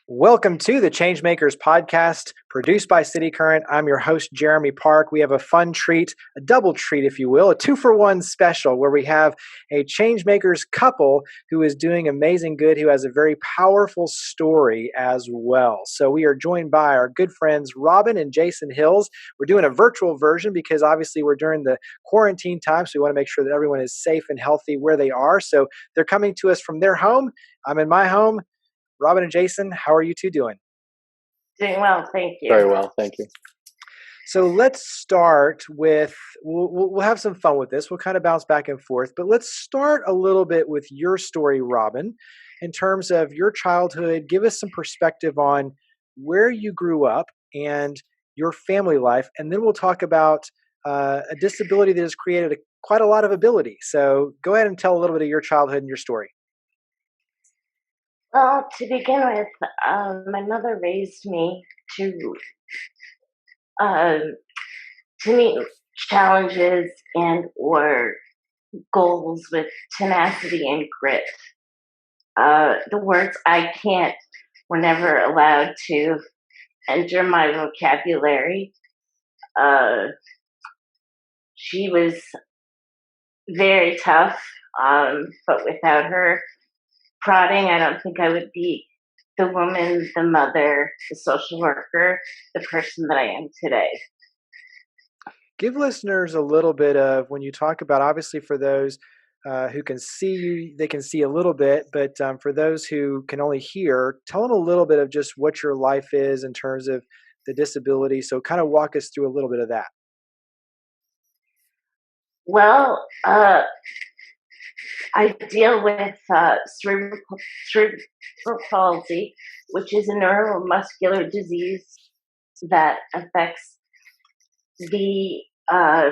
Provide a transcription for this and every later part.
Welcome to the ChangeMakers podcast, produced by City Current. I'm your host, Jeremy Park. We have a fun treat, a double treat, if you will, a 2-for-1 special where we have a ChangeMakers couple who is doing amazing good, who has a very powerful story as well. So we are joined by our good friends, Robin and Jason Hills. We're doing a virtual version because obviously we're during the quarantine time, so we want to make sure that everyone is safe and healthy where they are. So they're coming to us from their home. I'm in my home. Robin and Jason, how are you two doing? Doing well, thank you. Very well, thank you. So let's start with, we'll have some fun with this. We'll kind of bounce back and forth, but let's start a little bit with your story, Robin, in terms of your childhood. Give us some perspective on where you grew up and your family life, and then we'll talk about a disability that has created quite a lot of ability. So go ahead and tell a little bit of your childhood and your story. Well, to begin with, my mother raised me uh, to meet challenges and or goals with tenacity and grit. The words "I can't" were never allowed to enter my vocabulary. Uh, she was very tough, but without her prodding, I don't think I would be the woman, the mother, the social worker, the person that I am today. Give listeners a little bit of, when you talk about, obviously for those who can see you, they can see a little bit, but for those who can only hear, tell them a little bit of just what your life is in terms of the disability. So kind of walk us through a little bit of that. Well, I deal with cerebral palsy, which is a neuromuscular disease that affects the uh,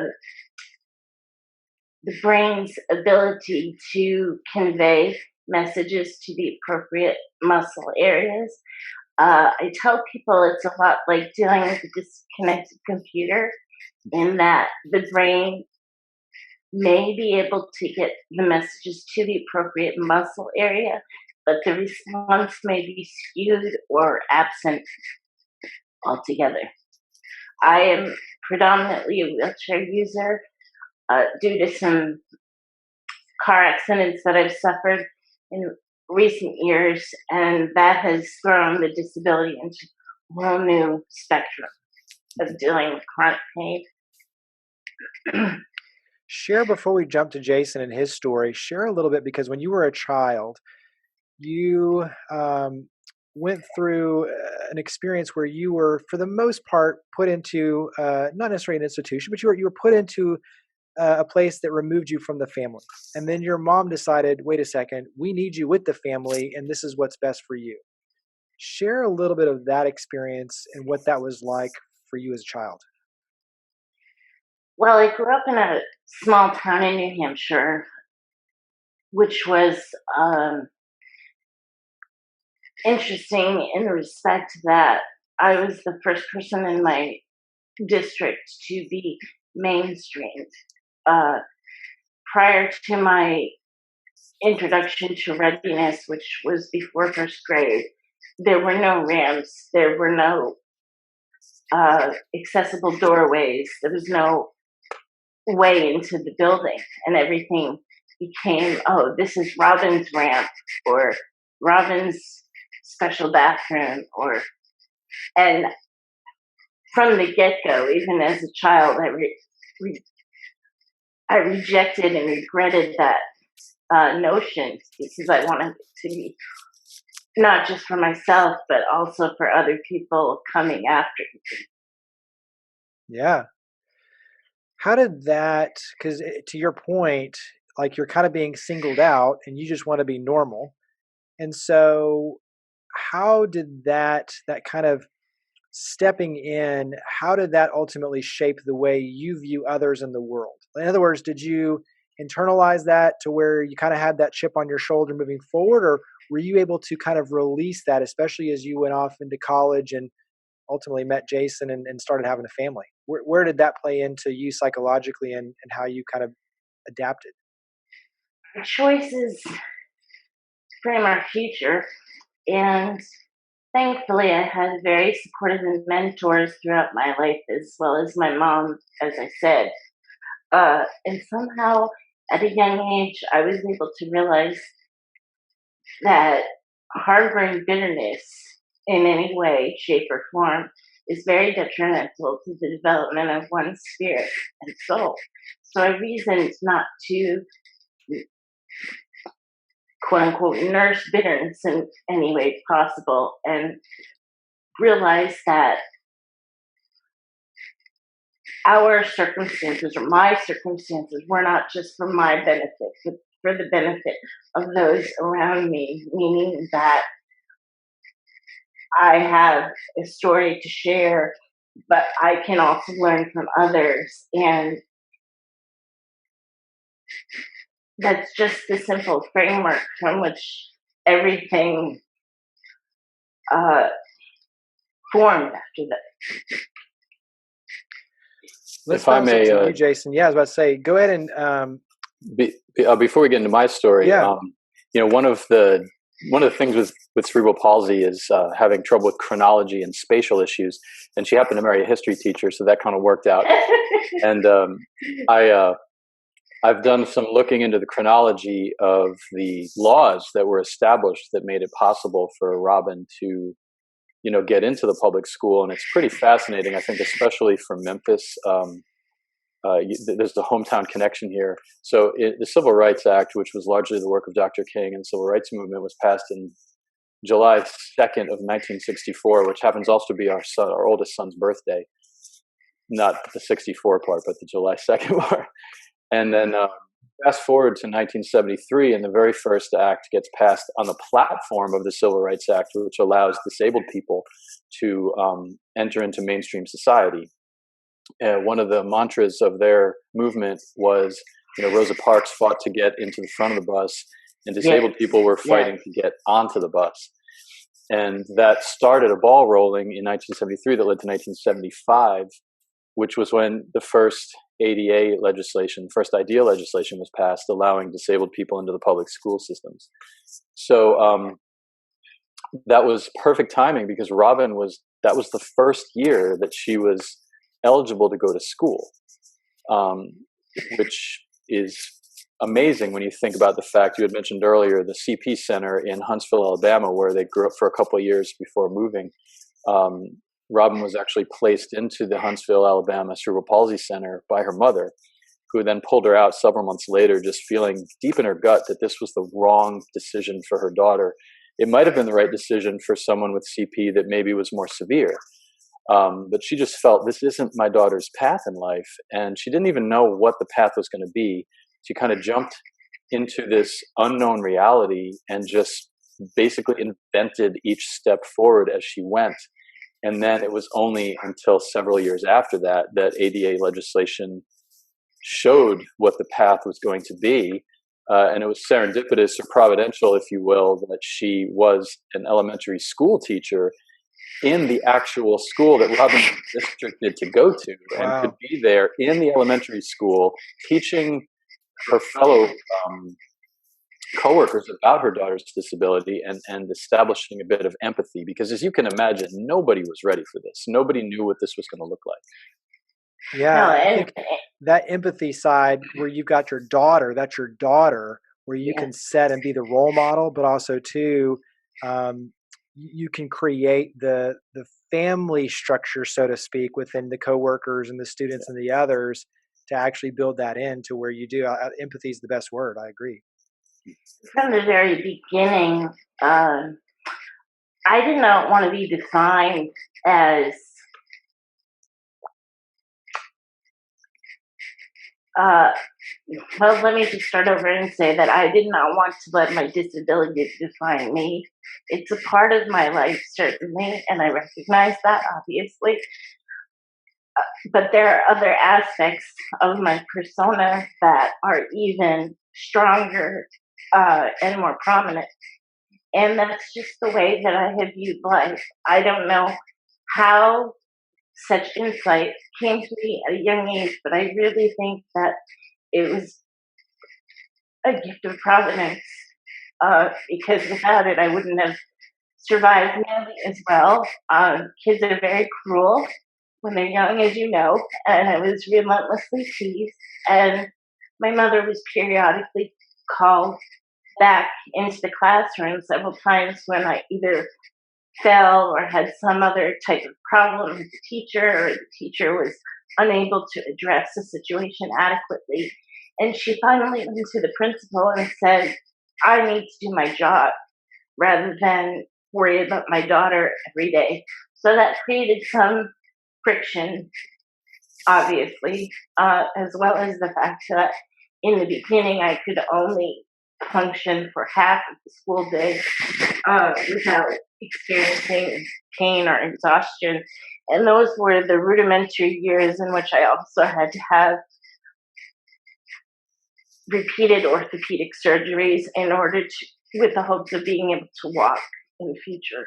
the brain's ability to convey messages to the appropriate muscle areas. I tell people it's a lot like dealing with a disconnected computer, in that the brain may be able to get the messages to the appropriate muscle area, but the response may be skewed or absent altogether. I am predominantly a wheelchair user due to some car accidents that I've suffered in recent years, and that has thrown the disability into a whole new spectrum of dealing with chronic pain. Share, before we jump to Jason and his story, share a little bit, because when you were a child, you went through an experience where you were, for the most part, put into not necessarily an institution, but you were put into a place that removed you from the family. And then your mom decided, wait a second, we need you with the family, and this is what's best for you. Share a little bit of that experience and what that was like for you as a child. Well, I grew up in a small town in New Hampshire, which was interesting in the respect that I was the first person in my district to be mainstreamed. Prior to my introduction to readiness, which was before first grade, there were no ramps, there were no accessible doorways, there was no way into the building, and everything became, oh, this is Robin's ramp, or Robin's special bathroom, and from the get-go, even as a child, I rejected and regretted that notion, because I wanted it to be not just for myself, but also for other people coming after me. Yeah. How did that, because to your point, like you're kind of being singled out and you just want to be normal. And so how did that kind of stepping in, how did that ultimately shape the way you view others in the world? In other words, did you internalize that to where you kind of had that chip on your shoulder moving forward, or were you able to kind of release that, especially as you went off into college and ultimately met Jason and started having a family? Where did that play into you psychologically and how you kind of adapted? Our choices frame our future, and Thankfully, I had very supportive mentors throughout my life, as well as my mom, as I said. And somehow, at a young age, I was able to realize that harboring bitterness in any way, shape, or form is very detrimental to the development of one's spirit and soul. So I reasoned not to, quote unquote, nurse bitterness in any way possible, and realized that our circumstances or my circumstances were not just for my benefit, but for the benefit of those around me, meaning that I have a story to share, but I can also learn from others. And that's just the simple framework from which everything uh, formed after that. Let's If I bounce it may, to you, Jason. Yeah, I was about to say, go ahead and before we get into my story, yeah. One of the things with cerebral palsy is having trouble with chronology and spatial issues. And she happened to marry a history teacher, so that kind of worked out. And I've done some looking into the chronology of the laws that were established that made it possible for Robin to, get into the public school, and it's pretty fascinating. I think, especially for Memphis. There's the hometown connection here. So the Civil Rights Act, which was largely the work of Dr. King and the Civil Rights Movement, was passed in July 2nd of 1964, which happens also to be our oldest son's birthday. Not the 64 part, but the July 2nd part. And then fast forward to 1973, and the very first act gets passed on the platform of the Civil Rights Act, which allows disabled people to enter into mainstream society. One of the mantras of their movement was, Rosa Parks fought to get into the front of the bus, and disabled people were fighting to get onto the bus. And that started a ball rolling in 1973 that led to 1975, which was when the first ADA legislation, first IDEA legislation was passed, allowing disabled people into the public school systems. So that was perfect timing, because that was the first year that she was eligible to go to school, which is amazing when you think about the fact you had mentioned earlier, the CP Center in Huntsville, Alabama, where they grew up for a couple of years before moving. Robin was actually placed into the Huntsville, Alabama Cerebral Palsy Center by her mother, who then pulled her out several months later, just feeling deep in her gut that this was the wrong decision for her daughter. It might have been the right decision for someone with CP that maybe was more severe. But she just felt, this isn't my daughter's path in life. And she didn't even know what the path was going to be. She kind of jumped into this unknown reality and just basically invented each step forward as she went. And then it was only until several years after that that ADA legislation showed what the path was going to be. And it was serendipitous or providential, if you will, that she was an elementary school teacher in the actual school that Robin was districted to go to, and Wow. could be there in the elementary school teaching her fellow coworkers about her daughter's disability, and establishing a bit of empathy, because as you can imagine, nobody was ready for this. Nobody knew what this was going to look like. Yeah, I think that empathy side where you've got your daughter, that's your daughter, where you can set and be the role model, but also too, you can create the family structure, so to speak, within the coworkers and the students and the others to actually build that in to where you do. Empathy is the best word. I agree. From the very beginning, I did not want to be defined as well, let me just start over and say that I did not want to let my disability define me. It's a part of my life, certainly, and I recognize that, obviously. But there are other aspects of my persona that are even stronger and more prominent. And that's just the way that I have viewed life. I don't know how such insight came to me at a young age, but I really think that it was a gift of providence, because without it, I wouldn't have survived nearly as well. Kids are very cruel when they're young, as you know, and I was relentlessly teased. And my mother was periodically called back into the classroom several times when I either fell or had some other type of problem with the teacher, or the teacher was unable to address the situation adequately. And she finally went to the principal and said, I need to do my job rather than worry about my daughter every day. So that created some friction, obviously, as well as the fact that in the beginning I could only function for half of the school day without experiencing pain or exhaustion. And those were the rudimentary years in which I also had to have repeated orthopedic surgeries in order to, with the hopes of being able to walk in the future.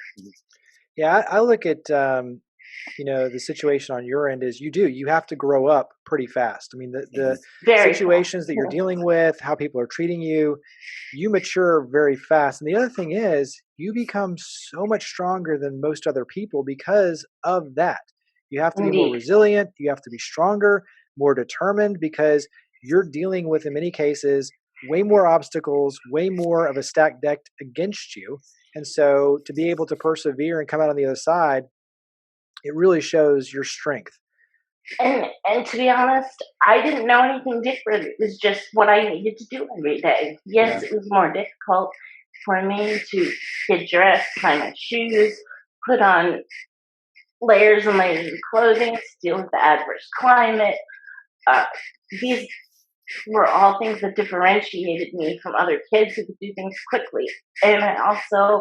Yeah, I look at the situation on your end is you have to grow up pretty fast. I mean, the Very fast. situations that you're dealing with, how people are treating you, you mature very fast. And the other thing is, you become so much stronger than most other people because of that. You have to be more Indeed. resilient, you have to be stronger, more determined because you're dealing with, in many cases, way more obstacles, way more of a stacked deck against you. And so to be able to persevere and come out on the other side, it really shows your strength. And to be honest, I didn't know anything different. It was just what I needed to do every day. Yeah. Yes, it was more difficult for me to get dressed, tie my shoes, put on layers and layers of clothing, to deal with the adverse climate. Uh, these were all things that differentiated me from other kids who could do things quickly. And I also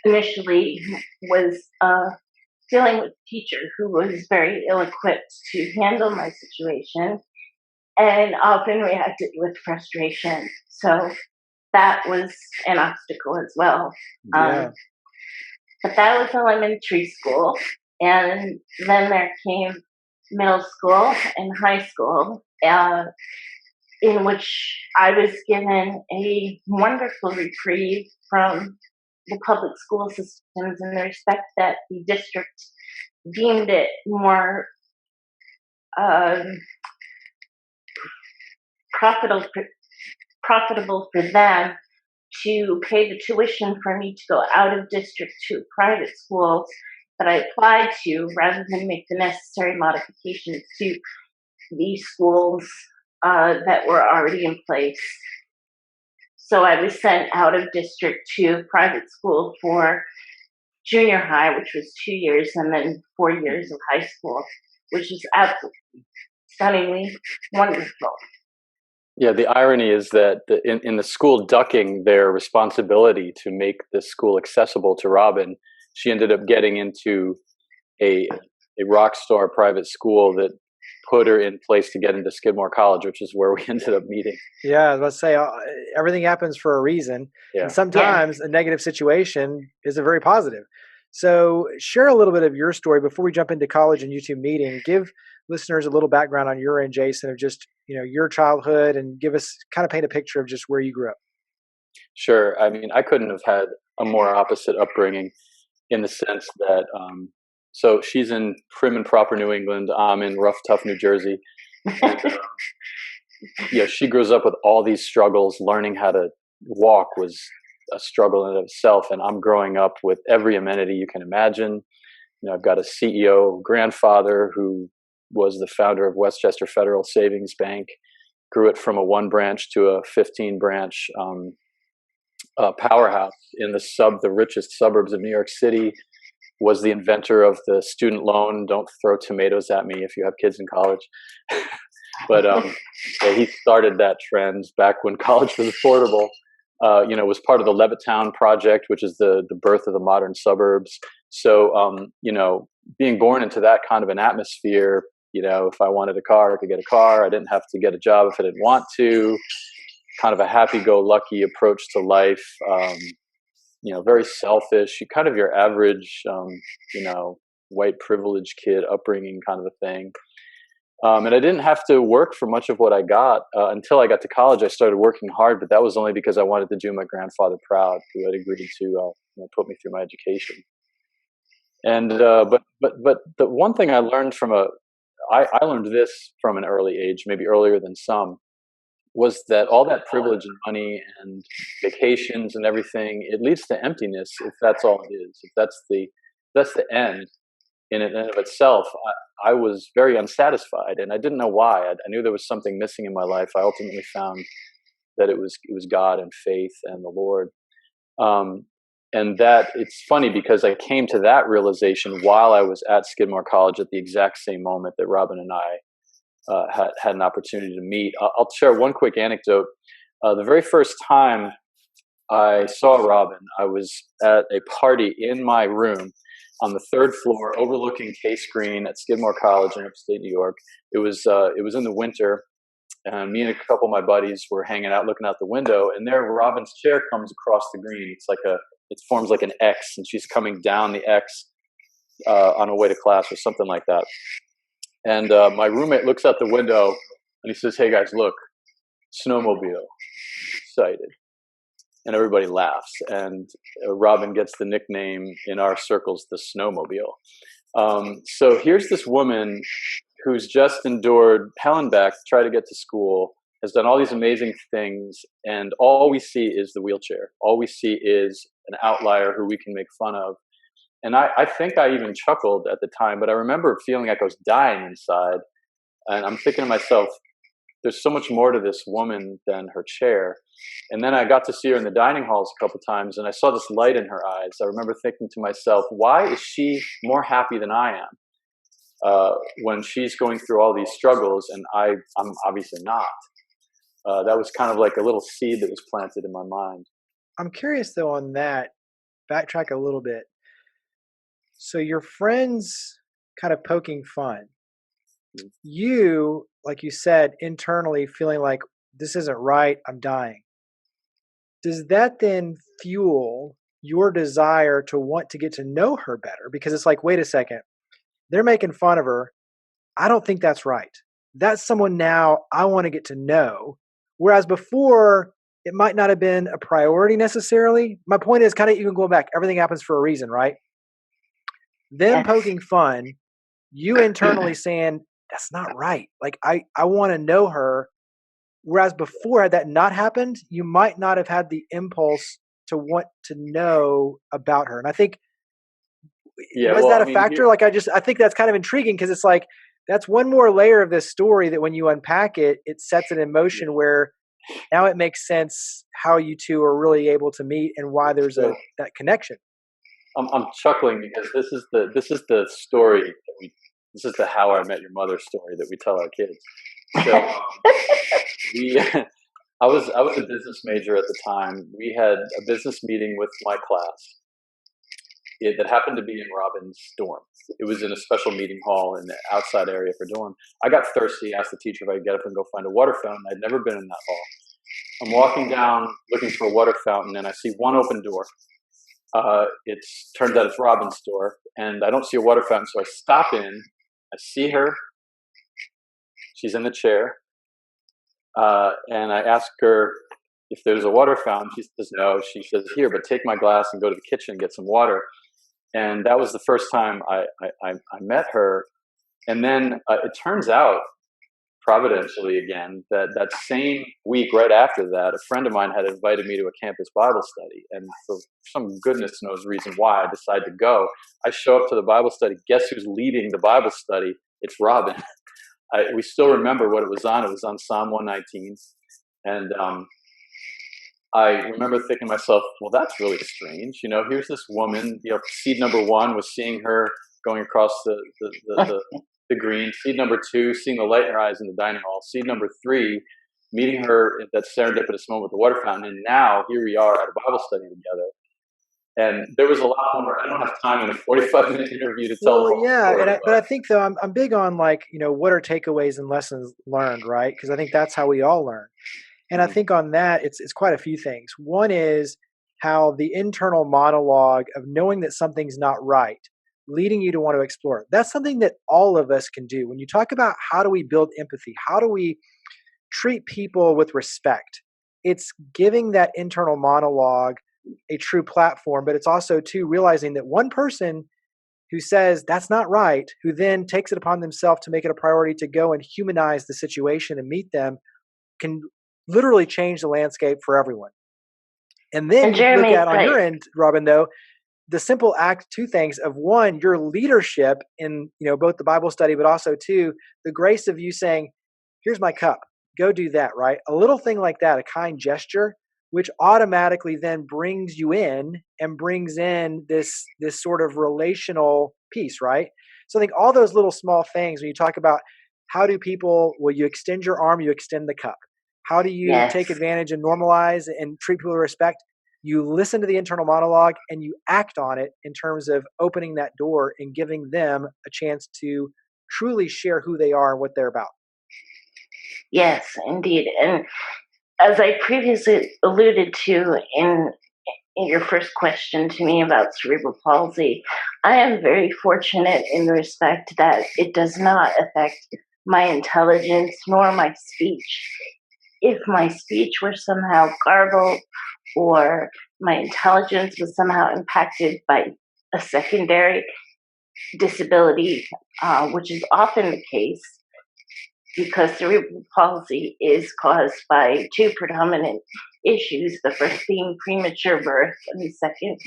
initially was dealing with a teacher who was very ill equipped to handle my situation and often reacted with frustration. So that was an obstacle as well. Yeah. But that was elementary school. And then there came middle school and high school, in which I was given a wonderful reprieve from the public school systems in the respect that the district deemed it more um, profitable profitable for them to pay the tuition for me to go out of district to private schools that I applied to rather than make the necessary modifications to the schools that were already in place. So I was sent out of district to private school for junior high, which was 2 years, and then 4 years of high school, which is absolutely stunningly wonderful. Yeah, the irony is that in the school ducking their responsibility to make the school accessible to Robin, she ended up getting into a rock star private school that put her in place to get into Skidmore College, which is where we ended up meeting. Yeah, let's say everything happens for a reason, Yeah. and sometimes a negative situation is a very positive. So, share a little bit of your story before we jump into college and YouTube meeting. Give listeners a little background on your end, Jason, of just your childhood, and give us kind of paint a picture of just where you grew up. Sure. I mean, I couldn't have had a more opposite upbringing in the sense that, so she's in prim and proper New England. I'm in rough, tough New Jersey. And, yeah, she grows up with all these struggles. Learning how to walk was a struggle in itself, and I'm growing up with every amenity you can imagine. I've got a CEO grandfather who was the founder of Westchester Federal Savings Bank, grew it from a 1 branch to a 15 branch powerhouse in the richest suburbs of New York City. Was the inventor of the student loan. Don't throw tomatoes at me if you have kids in college. But yeah, he started that trend back when college was affordable. Was part of the Levittown project, which is the birth of the modern suburbs. So, being born into that kind of an atmosphere, if I wanted a car, I could get a car. I didn't have to get a job if I didn't want to. Kind of a happy-go-lucky approach to life. Very selfish. Kind of your average, white privileged kid upbringing kind of a thing. And I didn't have to work for much of what I got until I got to college. I started working hard, but that was only because I wanted to do my grandfather proud, who had agreed to put me through my education. And but the one thing I learned I learned this from an early age, maybe earlier than some, was that all that privilege and money and vacations and everything, it leads to emptiness if that's all it is. If that's the end in and of itself, I was very unsatisfied, and I didn't know why. I knew there was something missing in my life. I ultimately found that it was God and faith and the Lord. Um, and that it's funny because I came to that realization while I was at Skidmore College at the exact same moment that Robin and I had an opportunity to meet. I'll share one quick anecdote. The very first time I saw Robin, I was at a party in my room on the third floor, overlooking Case Green at Skidmore College in upstate New York. It was in the winter, and me and a couple of my buddies were hanging out, looking out the window, and there Robin's chair comes across the green. It forms like an X, and she's coming down the X on her way to class or something like that. And my roommate looks out the window and he says, "Hey guys, look, snowmobile sighted." And everybody laughs. And Robin gets the nickname in our circles, the Snowmobile. So here's this woman who's just endured hell and back, tried to get to school, has done all these amazing things, and all we see is the wheelchair. All we see is an outlier who we can make fun of. And I think I even chuckled at the time, but I remember feeling like I was dying inside. And I'm thinking to myself, there's so much more to this woman than her chair. And then I got to see her in the dining halls a couple times, and I saw this light in her eyes. I remember thinking to myself, why is she more happy than I am when she's going through all these struggles, and I'm obviously not? That was kind of like a little seed that was planted in my mind. I'm curious though on that. Backtrack a little bit. So your friends kind of poking fun. You, like you said, internally feeling like this isn't right, I'm dying. Does that then fuel your desire to want to get to know her better? Because it's like, wait a second, they're making fun of her. I don't think that's right. That's someone now I want to get to know. Whereas before, it might not have been a priority necessarily. My point is kind of even going back, everything happens for a reason, right? Them Yes. poking fun, you internally saying, that's not right. Like, I want to know her. Whereas before, had that not happened, you might not have had the impulse to want to know about her. And I think, Yeah, was well, that I a mean, factor? Like, I think that's kind of intriguing because it's like, that's one more layer of this story that when you unpack it, it sets it in motion where now it makes sense how you two are really able to meet and why there's so that connection. I'm chuckling because this is the story this is the How I Met Your Mother story that we tell our kids. So we I was a business major at the time. We had a business meeting with my class that happened to be in Robin's dorm. It was in a special meeting hall in the outside area of her dorm. I got thirsty, asked the teacher if I could get up and go find a water fountain. I'd never been in that hall. I'm walking down looking for a water fountain, and I see one open door. It turns out it's Robin's door, and I don't see a water fountain, so I stop in. I see her. She's in the chair, and I ask her if there's a water fountain. She says no. She says, "Here, but take my glass and go to the kitchen and get some water." And that was the first time I met her. And then it turns out, providentially again, that same week, right after that, a friend of mine had invited me to a campus Bible study. And for some goodness knows reason why I decided to go. I show up to the Bible study. Guess who's leading the Bible study? It's Robin. We still remember what it was on. It was on Psalm 119. And I remember thinking to myself, well, that's really strange. Here's this woman, seed number one was seeing her going across the green. Seed number two, seeing the light in her eyes in the dining hall. Seed number three, meeting her at that serendipitous moment with the water fountain. And now here we are at a Bible study together. And there was a lot more. I don't have time in a 45-minute interview to tell the Well, whole yeah, story. but I think though I'm big on like what are takeaways and lessons learned, right? Because I think that's how we all learn. And I think on that, it's quite a few things. One is how the internal monologue of knowing that something's not right leading you to want to explore. That's something that all of us can do. When you talk about how do we build empathy, how do we treat people with respect, it's giving that internal monologue a true platform, but it's also too realizing that one person who says that's not right, who then takes it upon themselves to make it a priority to go and humanize the situation and meet them, can literally change the landscape for everyone. And then And you look Jeremy, at on your right? end, Robin, though, the simple act, two things of one, your leadership in, both the Bible study, but also two, the grace of you saying, here's my cup, go do that, right? A little thing like that, a kind gesture, which automatically then brings you in and brings in this sort of relational piece, right? So I think all those little small things, when you talk about how do people, well, you extend your arm, you extend the cup. How do you take Yes, advantage and normalize and treat people with respect? You listen to the internal monologue and you act on it in terms of opening that door and giving them a chance to truly share who they are and what they're about. yes, indeed. And as I previously alluded to in your first question to me about cerebral palsy, I am very fortunate in the respect that it does not affect my intelligence nor my speech. If my speech were somehow garbled or my intelligence was somehow impacted by a secondary disability, which is often the case, because cerebral palsy is caused by two predominant issues. The first being premature birth, and the second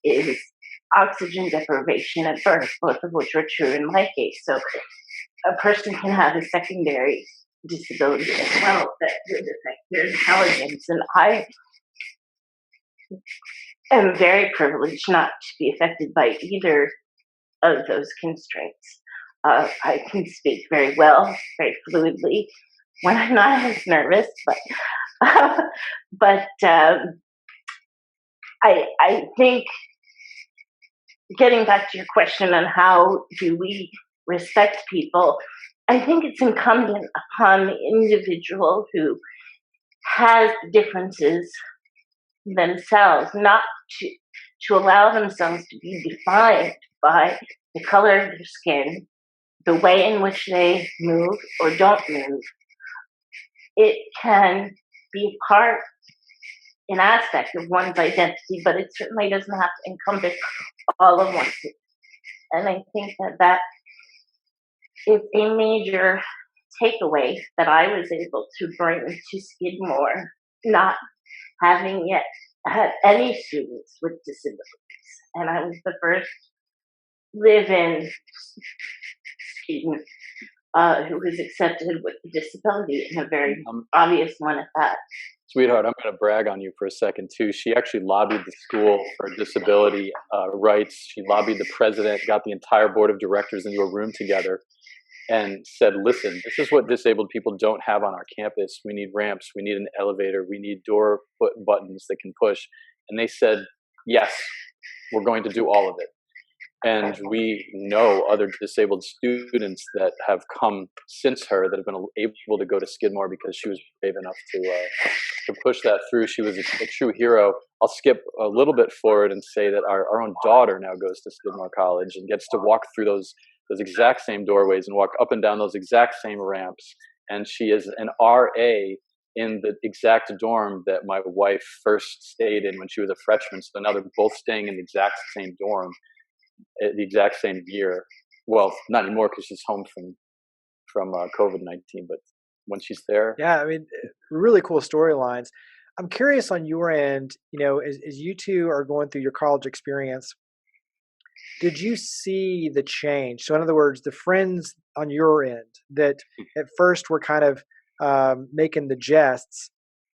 is oxygen deprivation at birth, both of which are true in my case. So a person can have a secondary disability as well that would affect their intelligence. And I am very privileged not to be affected by either of those constraints. I can speak very well, very fluidly when I'm not as nervous, but I think getting back to your question on how do we respect people, I think it's incumbent upon the individual who has differences themselves not to to allow themselves to be defined by the color of their skin, the way in which they move or don't move. It can be part, an aspect of one's identity, but it certainly doesn't have to encompass all of one's. And I think that that is a major takeaway that I was able to bring to Skidmore, not having yet had any students with disabilities. And I was the first live-in student who was accepted with a disability, and a very obvious one at that. Sweetheart, I'm going to brag on you for a second too. She actually lobbied the school for disability rights. She lobbied the president, got the entire board of directors into a room together, and said, "Listen, this is what disabled people don't have on our campus. We need ramps. We need an elevator. We need door buttons that can push." And they said, "Yes, we're going to do all of it." And we know other disabled students that have come since her that have been able to go to Skidmore because she was brave enough to push that through. She was a true hero. I'll skip a little bit forward and say that our own daughter now goes to Skidmore College and gets to walk through those exact same doorways and walk up and down those exact same ramps. And she is an RA in the exact dorm that my wife first stayed in when she was a freshman. So now they're both staying in the exact same dorm at the exact same year. Well, not anymore because she's home from COVID-19, but when she's there. Yeah, I mean, really cool storylines. I'm curious on your end, as you two are going through your college experience, did you see the change? So, in other words, the friends on your end that at first were kind of making the jests,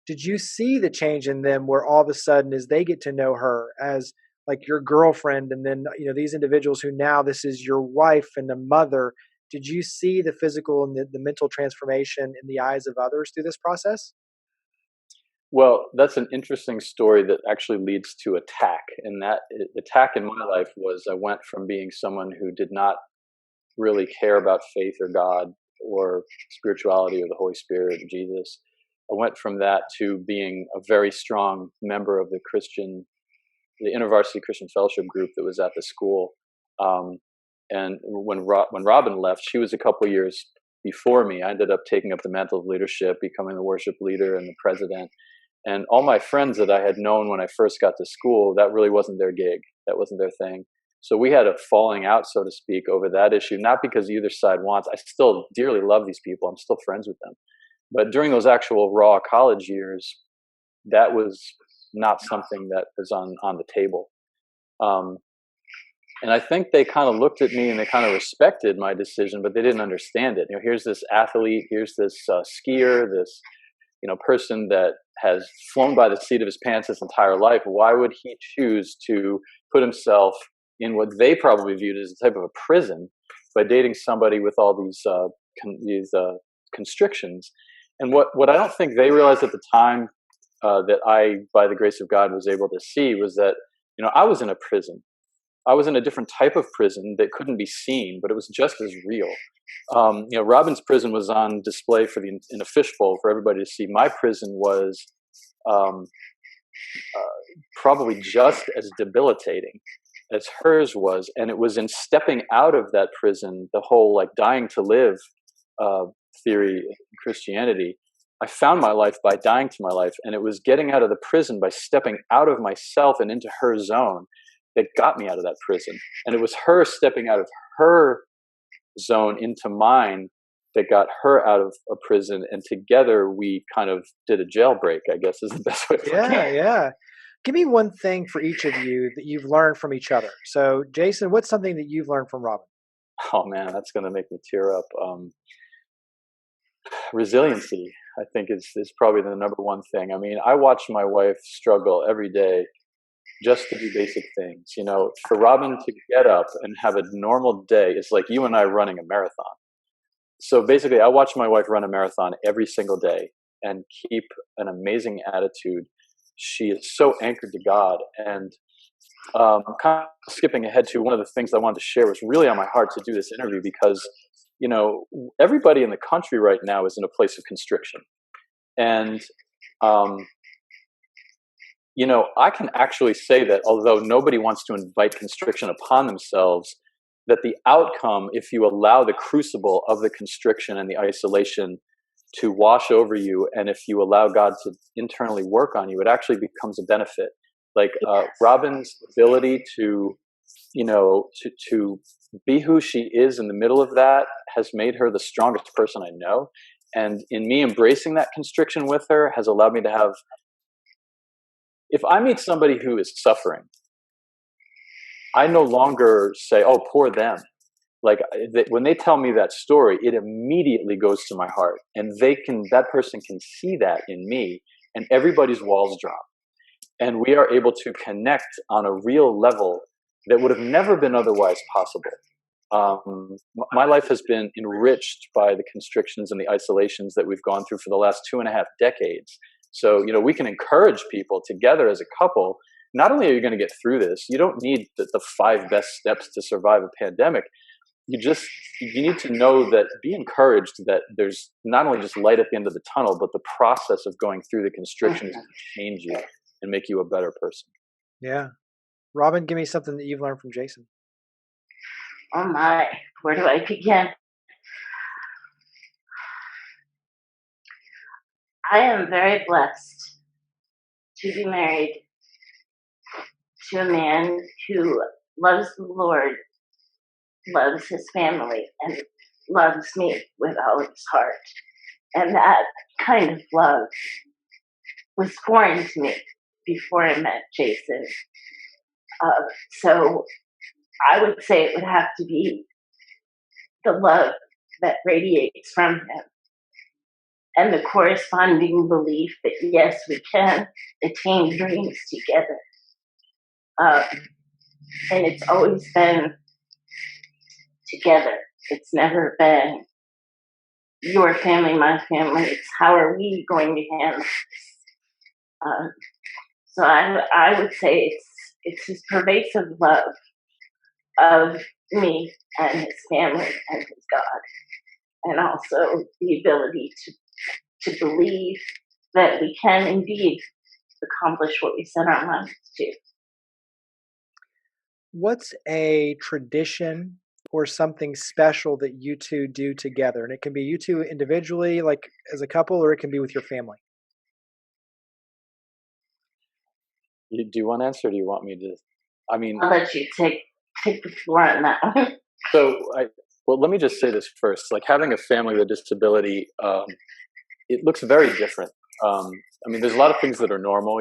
did you see the change in them where all of a sudden, as they get to know her as like your girlfriend, and then these individuals who now this is your wife and a mother, did you see the physical and the mental transformation in the eyes of others through this process? Well, that's an interesting story that actually leads to attack. And that attack in my life was I went from being someone who did not really care about faith or God or spirituality or the Holy Spirit or Jesus. I went from that to being a very strong member of the InterVarsity Christian Fellowship group that was at the school. And when Robin left, she was a couple years before me. I ended up taking up the mantle of leadership, becoming the worship leader and the president. And all my friends that I had known when I first got to school, that really wasn't their gig. That wasn't their thing. So we had a falling out, so to speak, over that issue, not because either side wants. I still dearly love these people. I'm still friends with them. But during those actual raw college years, that was not something that was on the table. And I think they kind of looked at me and they kind of respected my decision, but they didn't understand it. Here's this athlete, here's this skier, this person that has flown by the seat of his pants his entire life. Why would he choose to put himself in what they probably viewed as a type of a prison by dating somebody with all these constrictions? And what I don't think they realized at the time, that I, by the grace of God, was able to see, was that I was in a prison. I was in a different type of prison that couldn't be seen, but it was just as real. Robin's prison was on display in a fishbowl for everybody to see. My prison was probably just as debilitating as hers was, and it was in stepping out of that prison, the whole dying to live theory in Christianity. I found my life by dying to my life, and it was getting out of the prison by stepping out of myself and into her zone that got me out of that prison. And it was her stepping out of her zone into mine that got her out of a prison. And together we kind of did a jailbreak, I guess is the best way to put it. Yeah. Give me one thing for each of you that you've learned from each other. So, Jason, what's something that you've learned from Robin? Oh man, that's going to make me tear up. Resiliency, I think, is probably the number one thing. I mean, I watch my wife struggle every day just to do basic things. For Robin to get up and have a normal day is like you and I running a marathon. So basically, I watch my wife run a marathon every single day and keep an amazing attitude. She is so anchored to God. And kind of skipping ahead to one of the things I wanted to share was really on my heart to do this interview because, everybody in the country right now is in a place of constriction. And, I can actually say that although nobody wants to invite constriction upon themselves, that the outcome, if you allow the crucible of the constriction and the isolation to wash over you, and if you allow God to internally work on you, it actually becomes a benefit. Like Robin's ability to be who she is in the middle of that has made her the strongest person I know. And in me embracing that constriction with her has allowed me to have, if I meet somebody who is suffering, I no longer say, oh, poor them. When they tell me that story, it immediately goes to my heart, and that person can see that in me, and everybody's walls drop. And we are able to connect on a real level that would have never been otherwise possible. My life has been enriched by the constrictions and the isolations that we've gone through for the last 2.5 decades. So, we can encourage people together as a couple. Not only are you going to get through this, you don't need the 5 best steps to survive a pandemic. You need to know that, be encouraged that there's not only just light at the end of the tunnel, but the process of going through the constrictions will change you and make you a better person. Yeah. Robin, give me something that you've learned from Jason. Oh my, where do I begin? I am very blessed to be married to a man who loves the Lord, loves his family, and loves me with all of his heart. And that kind of love was foreign to me before I met Jason. So I would say it would have to be the love that radiates from him and the corresponding belief that, yes, we can attain dreams together. And it's always been together. It's never been your family, my family. It's how are we going to handle this? So I would say it's his pervasive love of me and his family and his God, and also the ability to believe that we can indeed accomplish what we set our minds to. What's a tradition or something special that you two do together? And it can be you two individually, like as a couple, or it can be with your family. Do you want to answer? Or do you want me to? I mean, I'll let you take the floor on that one. so well, let me just say this first. Like having a family with a disability, it looks very different. I mean, there's a lot of things that are normal,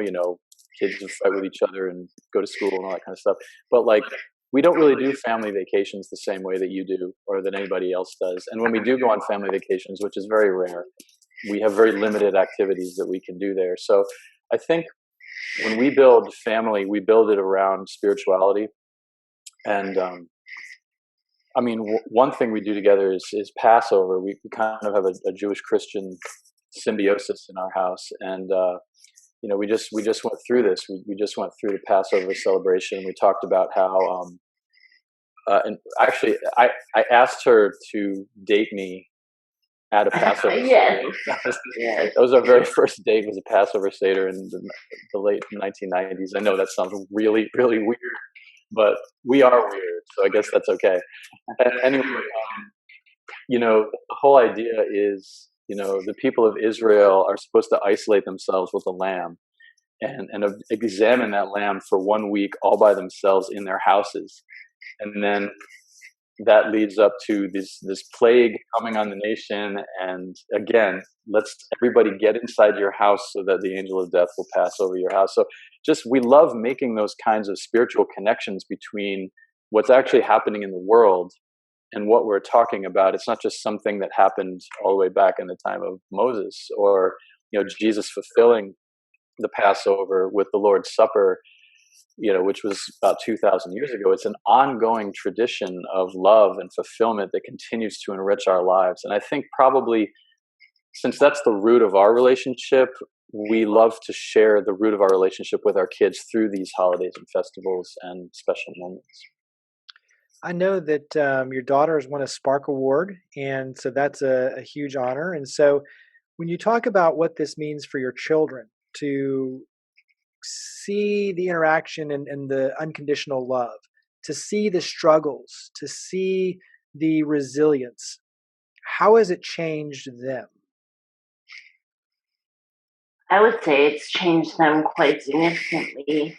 kids who fight with each other and go to school and all that kind of stuff. But like, we don't really do family vacations the same way that you do or that anybody else does. And when we do go on family vacations, which is very rare, we have very limited activities that we can do there. So I think when we build family, we build it around spirituality. And I mean, one thing we do together is Passover. We kind of have a Jewish Christian symbiosis in our house, and we just went through this. We just went through the Passover celebration. We talked about how, and actually, I asked her to date me at a Passover. Yes. That was our very first date. Was a Passover Seder in the late 1990s. I know that sounds really, really weird, but we are weird, so I guess that's okay. Anyway, the whole idea is, the people of Israel are supposed to isolate themselves with a lamb and examine that lamb for 1 week all by themselves in their houses. And then that leads up to this plague coming on the nation. And again, let's everybody get inside your house so that the angel of death will pass over your house. So we love making those kinds of spiritual connections between what's actually happening in the world and what we're talking about. It's not just something that happened all the way back in the time of Moses or, Jesus fulfilling the Passover with the Lord's Supper, which was about 2,000 years ago. It's an ongoing tradition of love and fulfillment that continues to enrich our lives. And I think probably since that's the root of our relationship, we love to share the root of our relationship with our kids through these holidays and festivals and special moments. I know that your daughter has won a Spark Award, and so that's a huge honor. And so when you talk about what this means for your children to see the interaction and the unconditional love, to see the struggles, to see the resilience, how has it changed them? I would say it's changed them quite significantly.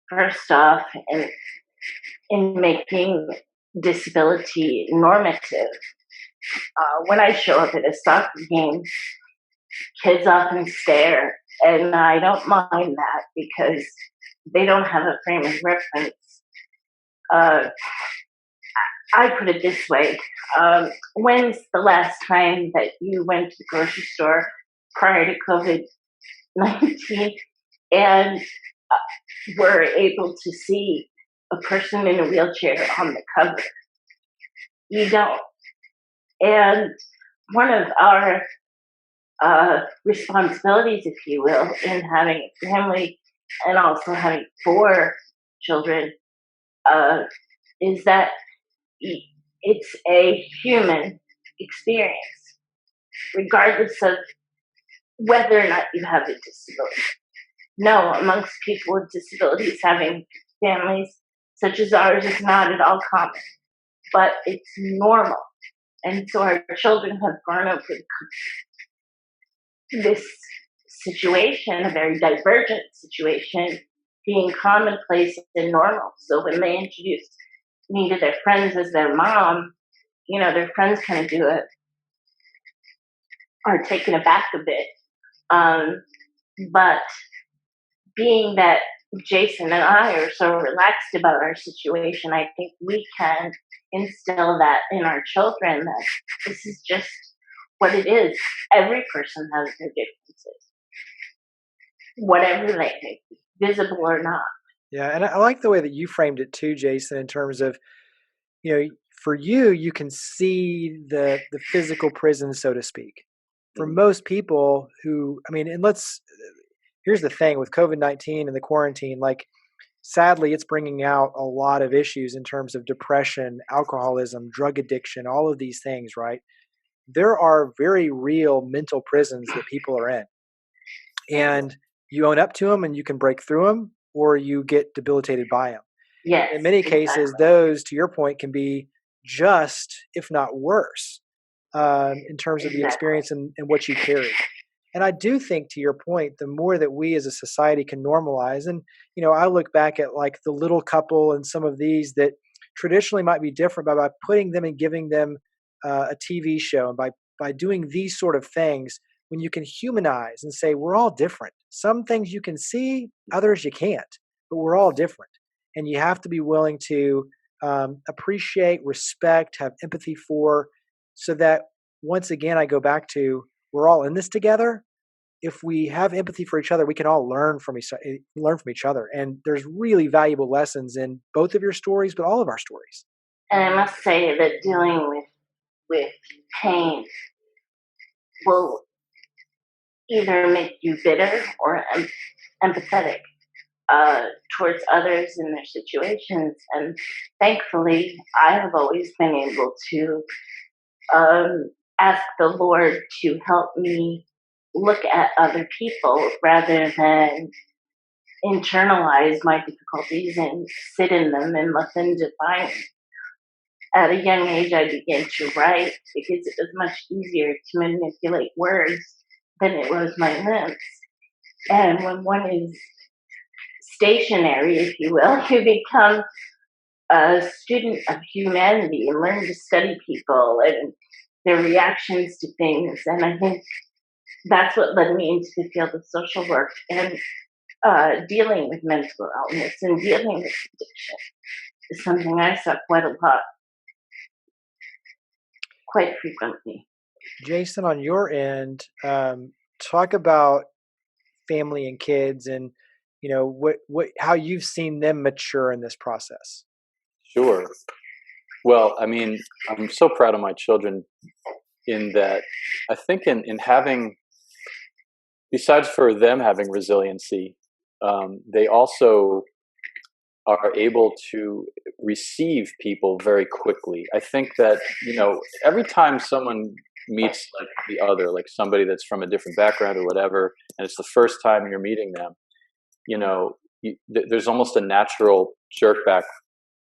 First off, in making disability normative. When I show up at a soccer game, kids often stare, and I don't mind that because they don't have a frame of reference. I put it this way. When's the last time that you went to the grocery store prior to COVID-19 and were able to see a person in a wheelchair on the cover? You don't. And one of our responsibilities, if you will, in having a family and also having 4 children is that it's a human experience, regardless of whether or not you have a disability. No, amongst people with disabilities, having families such as ours is not at all common, but it's normal. And so our children have grown up with this situation, a very divergent situation, being commonplace and normal. So when they introduce me to their friends as their mom, their friends kind of are taken aback a bit. But being that Jason and I are so relaxed about our situation, I think we can instill that in our children that this is just what it is. Every person has their differences, whatever they may be, visible or not. Yeah, and I like the way that you framed it too, Jason, in terms of, for you, you can see the physical prison, so to speak. For most people here's the thing with COVID-19 and the quarantine, like, sadly, it's bringing out a lot of issues in terms of depression, alcoholism, drug addiction, all of these things, right? There are very real mental prisons that people are in. And you own up to them and you can break through them, or you get debilitated by them. Yes, In many cases, exactly. those, to your point, can be just, if not worse, in terms of the Exactly. experience and what you carry. And I do think, to your point, the more that we as a society can normalize, and I look back at like the little couple and some of these that traditionally might be different, but by putting them and giving them a TV show, and by doing these sort of things, when you can humanize and say we're all different. Some things you can see, others you can't, but we're all different, and you have to be willing to appreciate, respect, have empathy for, so that once again, I go back to we're all in this together. If we have empathy for each other, we can all learn from each other. And there's really valuable lessons in both of your stories, but all of our stories. And I must say that dealing with pain will either make you bitter or empathetic towards others in their situations. And thankfully, I have always been able to ask the Lord to help me look at other people rather than internalize my difficulties and sit in them and let them define me. At a young age, I began to write because it was much easier to manipulate words than it was my limbs. And when one is stationary, if you will, you become a student of humanity and learn to study people and their reactions to things. And I think that's what led me into the field of social work and dealing with mental illness and dealing with addiction is something I saw quite frequently. Jason, on your end, talk about family and kids, and what how you've seen them mature in this process. Sure. Well, I mean, I'm so proud of my children in that I think in having, besides for them having resiliency, they also are able to receive people very quickly. I think that, every time someone meets like the other, like somebody that's from a different background or whatever, and it's the first time you're meeting them, there's almost a natural jerk back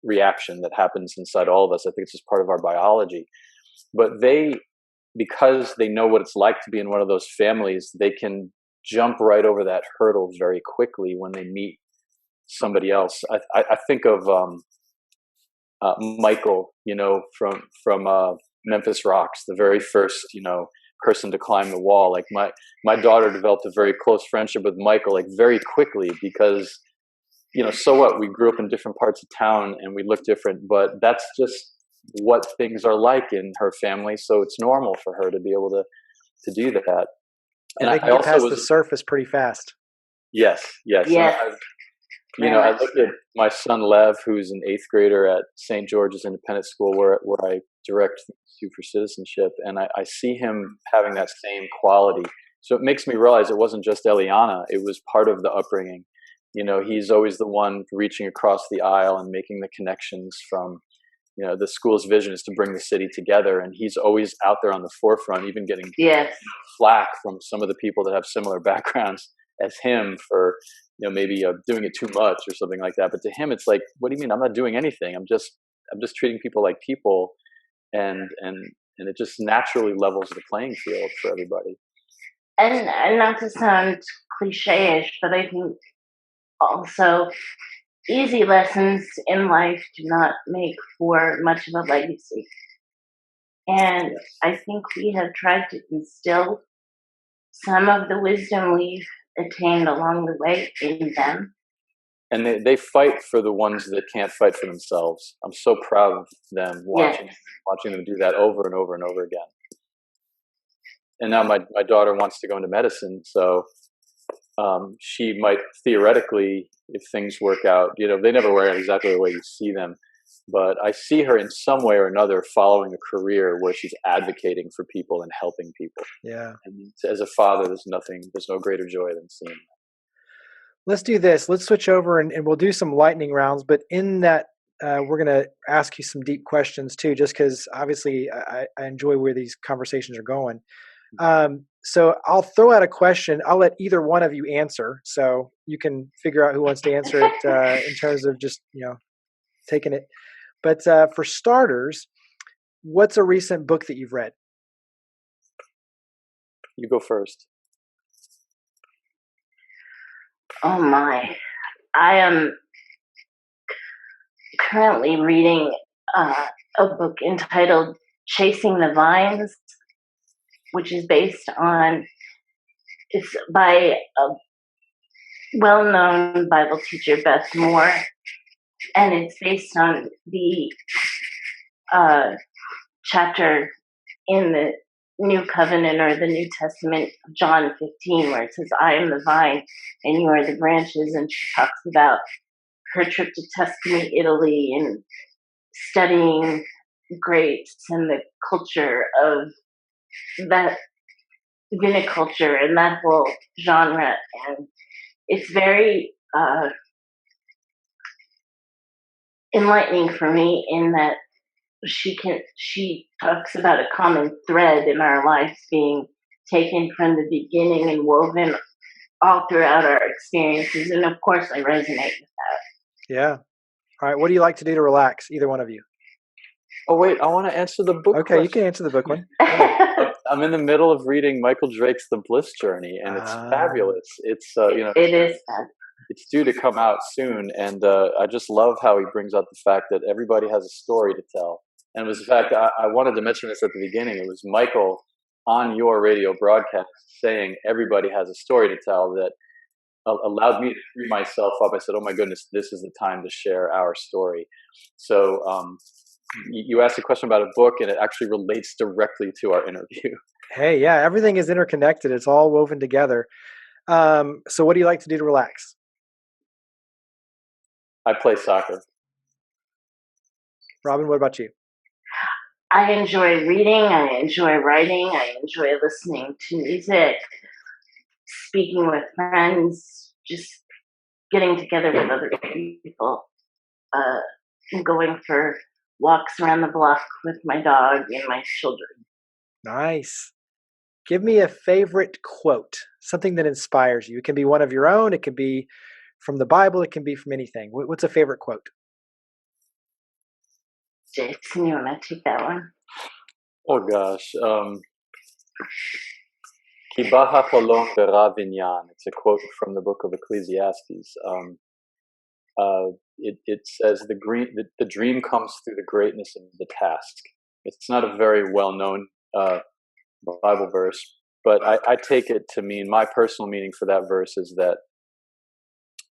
reaction that happens inside all of us. I think it's just part of our biology. But because they know what it's like to be in one of those families, they can jump right over that hurdle very quickly when they meet somebody else. I think of Michael, from Memphis Rocks, the very first, person to climb the wall. Like my daughter developed a very close friendship with Michael, like very quickly, because so what? We grew up in different parts of town and we look different, but that's just what things are like in her family. So it's normal for her to be able to do that. Yeah, And they can I get also past the was, surface pretty fast. yes, yes. And Yes, very I much look so. at my son Lev, who's an eighth grader at St. George's Independent School, where I direct Institute for Citizenship, and I see him having that same quality. So it makes me realize it wasn't just Eliana; it was part of the upbringing. He's always the one reaching across the aisle and making the connections from, the school's vision is to bring the city together, and he's always out there on the forefront, even getting Yes, flack from some of the people that have similar backgrounds as him for maybe doing it too much or something like that. But to him, it's like, what do you mean? I'm not doing anything. I'm just treating people like people, and it just naturally levels the playing field for everybody. and not to sound cliche-ish, but I think also easy lessons in life do not make for much of a legacy. And Yes. I think we have tried to instill some of the wisdom we've attained along the way in them. And they fight for the ones that can't fight for themselves. I'm so proud of them, Yes, watching them do that over and over and over again. And now my daughter wants to go into medicine, so she might theoretically, if things work out, they never work out exactly the way you see them, but I see her in some way or another following a career where she's advocating for people and helping people. Yeah. And as a father, there's no greater joy than seeing that. Let's do this. Let's switch over, and we'll do some lightning rounds. But in that, we're going to ask you some deep questions too, just because obviously I enjoy where these conversations are going. So I'll throw out a question. I'll let either one of you answer, so you can figure out who wants to answer it in terms of just taking it. But for starters, what's a recent book that you've read? You go first. Oh my. I am currently reading a book entitled Chasing the Vines, which is based on, it's by a well known Bible teacher, Beth Moore, and it's based on the uh, chapter in the New Covenant or the New Testament, John 15, where it says, I am the vine and you are the branches. And she talks about her trip to Tuscany, Italy, and studying grapes and the culture of that viniculture and that whole genre. And it's very enlightening for me in that she talks about a common thread in our lives being taken from the beginning and woven all throughout our experiences, and of course I resonate with that. Yeah. All right. What do you like to do to relax? Either one of you. Oh wait, I want to answer the book Okay, you can question. answer the book one. I'm in the middle of reading Michael Drake's The Bliss Journey, and it's fabulous. It's it is fun. it's due to come out soon, and I just love how he brings up the fact that everybody has a story to tell. And it was the fact I wanted to mention this at the beginning. It was Michael on your radio broadcast saying everybody has a story to tell that allowed me to free myself up. I said, "Oh my goodness, this is the time to share our story." So you asked a question about a book, and it actually relates directly to our interview. Hey, yeah, everything is interconnected. It's all woven together. So what do you like to do to relax? I play soccer. Robin, what about you? I enjoy reading, I enjoy writing, I enjoy listening to music, speaking with friends, just getting together with other people, and going for walks around the block with my dog and my children. Nice. Give me a favorite quote, something that inspires you. It can be one of your own, it can be from the Bible, it can be from anything. What's a favorite quote? Jason, you want to take that one? Oh gosh. Ki baha cholon bera vinyan. It's a quote from the book of Ecclesiastes. It says the dream comes through the greatness of the task. It's not a very well known Bible verse, but I take it to mean, my personal meaning for that verse is that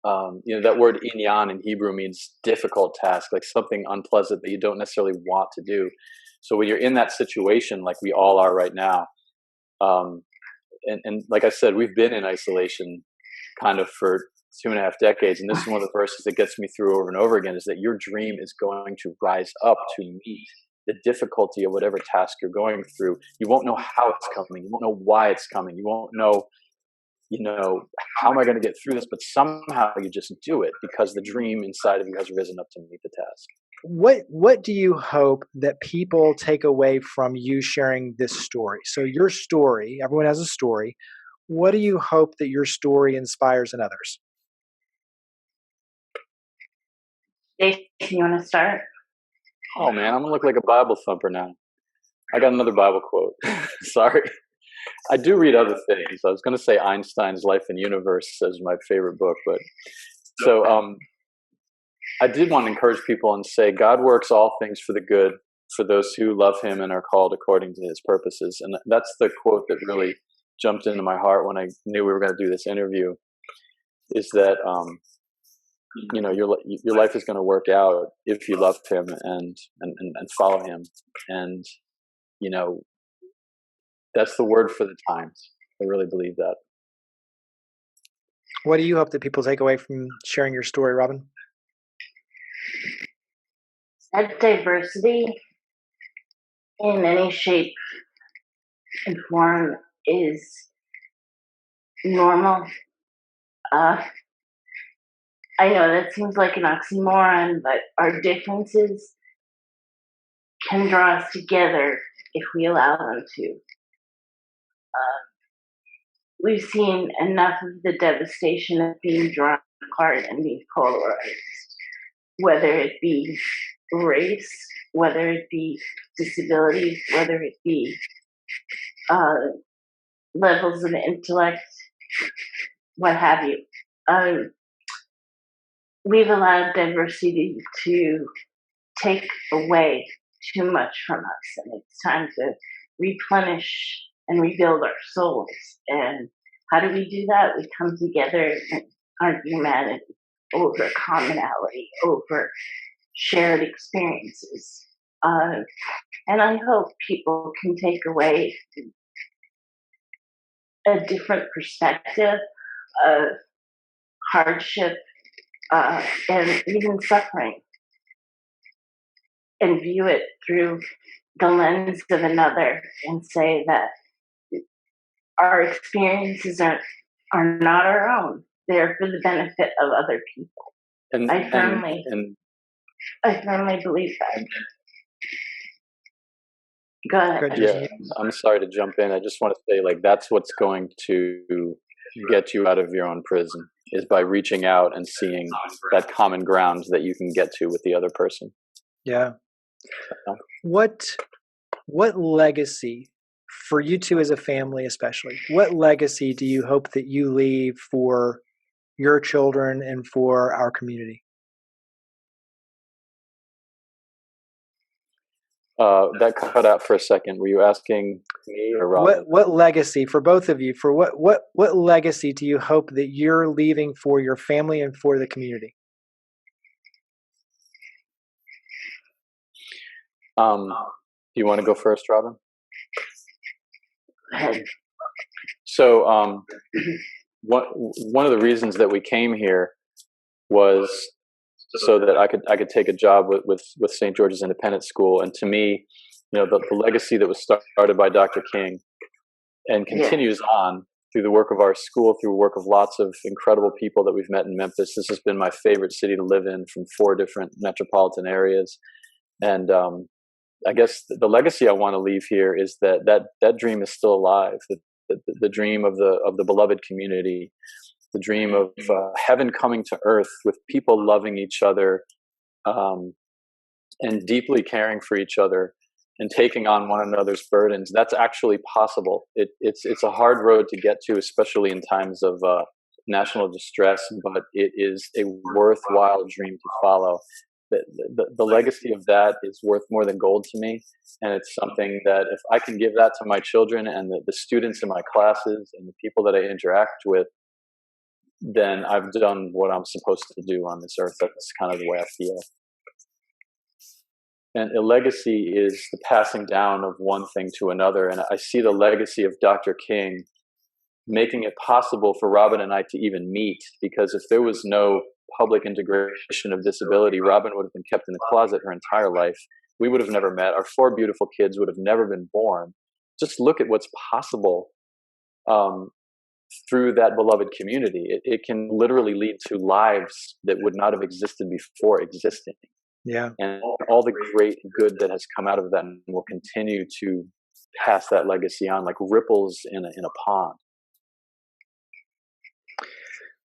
that word inyan in Hebrew means difficult task, like something unpleasant that you don't necessarily want to do. So when you're in that situation, like we all are right now, and like I said, we've been in isolation kind of for 2.5 decades, and this is one of the verses that gets me through over and over again, is that your dream is going to rise up to meet the difficulty of whatever task you're going through. You won't know how it's coming. You won't know why it's coming. You won't know, how am I going to get through this? But somehow you just do it because the dream inside of you has risen up to meet the task. What do you hope that people take away from you sharing this story? So your story, everyone has a story. What do you hope that your story inspires in others? Jason, you want to start? Oh man, I'm gonna look like a Bible thumper now. I got another Bible quote. Sorry. I do read other things. I was going to say Einstein's Life and Universe as my favorite book, but so I did want to encourage people and say God works all things for the good for those who love Him and are called according to His purposes. And that's the quote that really jumped into my heart when I knew we were going to do this interview. Is that your life is going to work out if you love Him and follow Him, and that's the word for the times. I really believe that. What do you hope that people take away from sharing your story, Robin? That diversity in any shape and form is normal. I know that seems like an oxymoron, but our differences can draw us together if we allow them to. We've seen enough of the devastation of being drawn apart and being polarized. whether it be race, whether it be disabilities, whether it be uh, levels of intellect, what have you. Um, we've allowed diversity to take away too much from us, and it's time to replenish and rebuild our souls. And how do we do that? We come together in our humanity over commonality, over shared experiences. And I hope people can take away a different perspective of hardship and even suffering, and view it through the lens of another, and say that our experiences are not our own. They're for the benefit of other people. And I firmly believe that. Go ahead. Yeah, I'm sorry to jump in. I just want to say, like, that's what's going to get you out of your own prison, is by reaching out and seeing that common ground that you can get to with the other person. Yeah. What legacy, for you two as a family especially, what legacy do you hope that you leave for your children and for our community? That cut out for a second. Were you asking me or Robin? What legacy, for both of you, for what legacy do you hope that you're leaving for your family and for the community? Do you want to go first, Robin? So one of the reasons that we came here was so that I could take a job with St. George's Independent School. And to me, the legacy that was started by Dr. King and continues on through the work of our school, through the work of lots of incredible people that we've met in Memphis. This has been my favorite city to live in, from 4 different metropolitan areas. And I guess the legacy I want to leave here is that dream is still alive. The dream of the beloved community, the dream of heaven coming to earth with people loving each other and deeply caring for each other and taking on one another's burdens. That's actually possible. It's a hard road to get to, especially in times of national distress, but it is a worthwhile dream to follow. The legacy of that is worth more than gold to me. And it's something that if I can give that to my children and the students in my classes and the people that I interact with, then I've done what I'm supposed to do on this earth. That's kind of the way I feel. And a legacy is the passing down of one thing to another. And I see the legacy of Dr. King making it possible for Robin and I to even meet, because if there was no public integration of disability, Robin would have been kept in the closet her entire life. We would have never met. Our 4 beautiful kids would have never been born. Just look at what's possible through that beloved community. It can literally lead to lives that would not have existed before existing. Yeah. And all the great good that has come out of that will continue to pass that legacy on like ripples in a pond.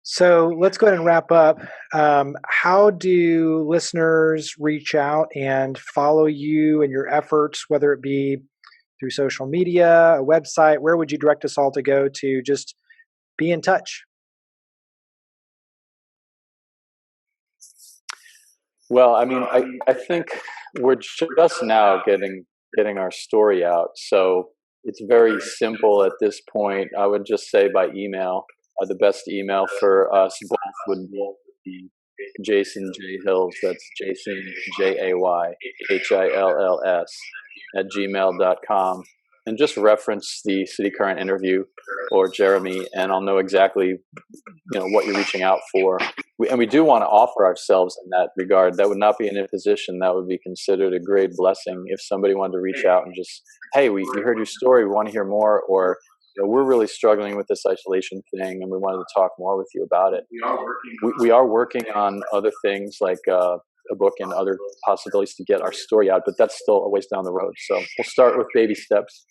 So let's go ahead and wrap up. How do listeners reach out and follow you and your efforts, whether it be through social media, a website? Where would you direct us all to go to just be in touch? Well, I mean, I think we're just now getting our story out. So it's very simple at this point. I would just say by email. The best email for us both would be Jason J. Hills. That's Jason JayHills @gmail.com. And just reference the City Current interview or Jeremy, and I'll know exactly what you're reaching out for. We do want to offer ourselves in that regard. That would not be an imposition. That would be considered a great blessing if somebody wanted to reach out and just, hey, we heard your story, we want to hear more, or we're really struggling with this isolation thing and we wanted to talk more with you about it. We are working on other things like a book and other possibilities to get our story out, but that's still a ways down the road. So we'll start with baby steps.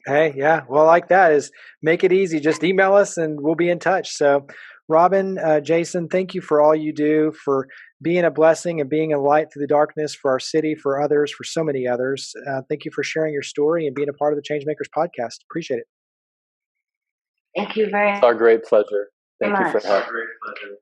Hey, yeah. Well, like that is make it easy. Just email us and we'll be in touch. So Robin, Jason, thank you for all you do, for being a blessing and being a light through the darkness for our city, for others, for so many others. Thank you for sharing your story and being a part of the ChangeMakers podcast. Appreciate it. Thank you very It's our great pleasure. Thank you for much. having me.